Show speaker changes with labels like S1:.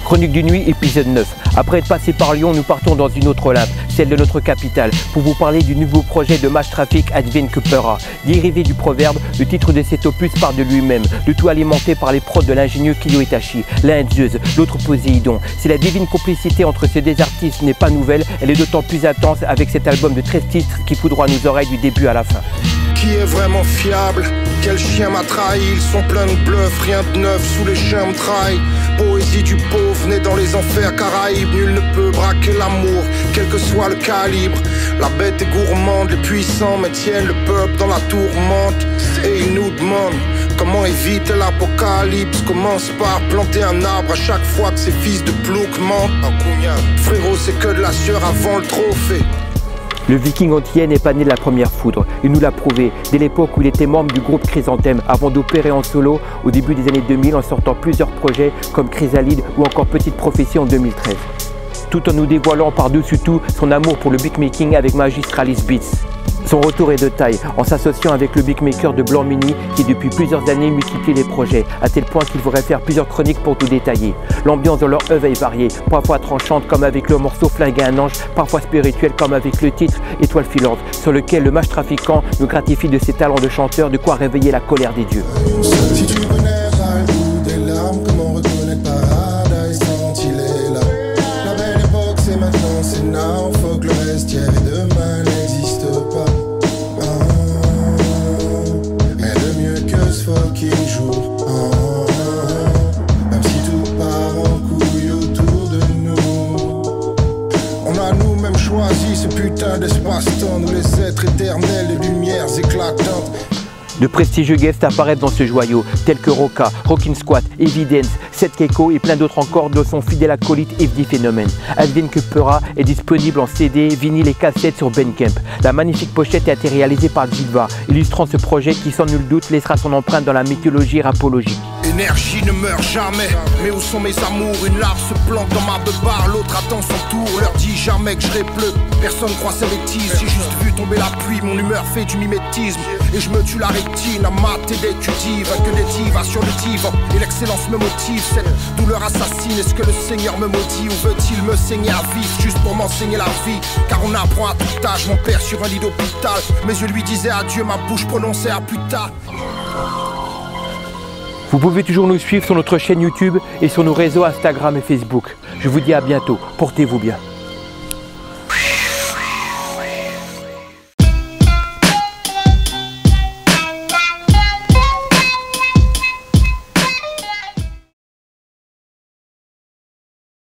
S1: Chronique d'une nuit, épisode 9. Après être passé par Lyon, nous partons dans une autre Olympe, celle de notre capitale, pour vous parler du nouveau projet de Match Traffic Advienne que Pourra. Dérivé du proverbe, le titre de cet opus parle de lui-même, le tout alimenté par les prods de l'ingénieux Kiyo Itachi, l'un Zeus, l'autre Poséidon. Si la divine complicité entre ces deux artistes n'est pas nouvelle, elle est d'autant plus intense avec cet album de 13 titres qui foudroie nos oreilles du début à la fin.
S2: Qui est vraiment fiable? Quel chien m'a trahi? Ils sont pleins de bluffs, rien de neuf sous les chiens me trahissent. Poésie du pauvre, né dans les enfers caraïbes. Nul ne peut braquer l'amour, quel que soit le calibre. La bête est gourmande, les puissants maintiennent le peuple dans la tourmente. Et ils nous demandent comment éviter l'apocalypse. Commence par planter un arbre à chaque fois que ses fils de plouc mentent. Frérot, c'est que de la sueur avant le trophée.
S1: Le Viking antillais n'est pas né de la première foudre, il nous l'a prouvé dès l'époque où il était membre du groupe Chrysanthème avant d'opérer en solo au début des années 2000 en sortant plusieurs projets comme Chrysalide ou encore Petite Prophétie en 2013. Tout en nous dévoilant par-dessus tout son amour pour le beatmaking avec Magistralis Beats. Son retour est de taille en s'associant avec le beatmaker de Blanc Mini qui depuis plusieurs années multiplie les projets à tel point qu'il faudrait faire plusieurs chroniques pour tout détailler. L'ambiance dans leur œuvre est variée, parfois tranchante comme avec le morceau Flinguer un ange, parfois spirituelle comme avec le titre Étoile filante sur lequel le match trafiquant nous gratifie de ses talents de chanteur, de quoi réveiller la colère des dieux.
S2: Si tu connais pas le goût des larmes, comment reconnaître Paradise quand il est là? La belle époque c'est maintenant, c'est now. Faut que le reste hier et demain n'existe pas. Mais le mieux que ce fucking jour. Même si tout part en couille autour de nous, on a nous-mêmes choisi ce putain d'espace-temps. Nous les êtres éternels de lumières éclatantes.
S1: De prestigieux guests apparaissent dans ce joyau, tels que Roca, Rockin' Squat, Evidence, Seth Keiko et plein d'autres encore dont son fidèle acolyte FD Phénomène. Advienne que Pourra est disponible en CD, vinyle et cassette sur Bandcamp. La magnifique pochette a été réalisée par Jilva, illustrant ce projet qui sans nul doute laissera son empreinte dans la mythologie rapologique.
S2: L'énergie ne meurt jamais, mais où sont mes amours? Une larve se plante dans ma beubare, l'autre attend son tour. Leur dit jamais que je répleu, personne croit ces bêtises. J'ai juste vu tomber la pluie, mon humeur fait du mimétisme. Et je me tue la rétine à mater d'étudive. Que des divas sur le divan, et l'excellence me motive. Cette douleur assassine, est-ce que le Seigneur me maudit? Ou veut-il me saigner à vif, juste pour m'enseigner la vie? Car on apprend à tout âge, mon père sur un lit d'hôpital. Mais je lui disais adieu, ma bouche prononçait à plus tard.
S1: Vous pouvez toujours nous suivre sur notre chaîne YouTube et sur nos réseaux Instagram et Facebook. Je vous dis à bientôt, portez-vous bien.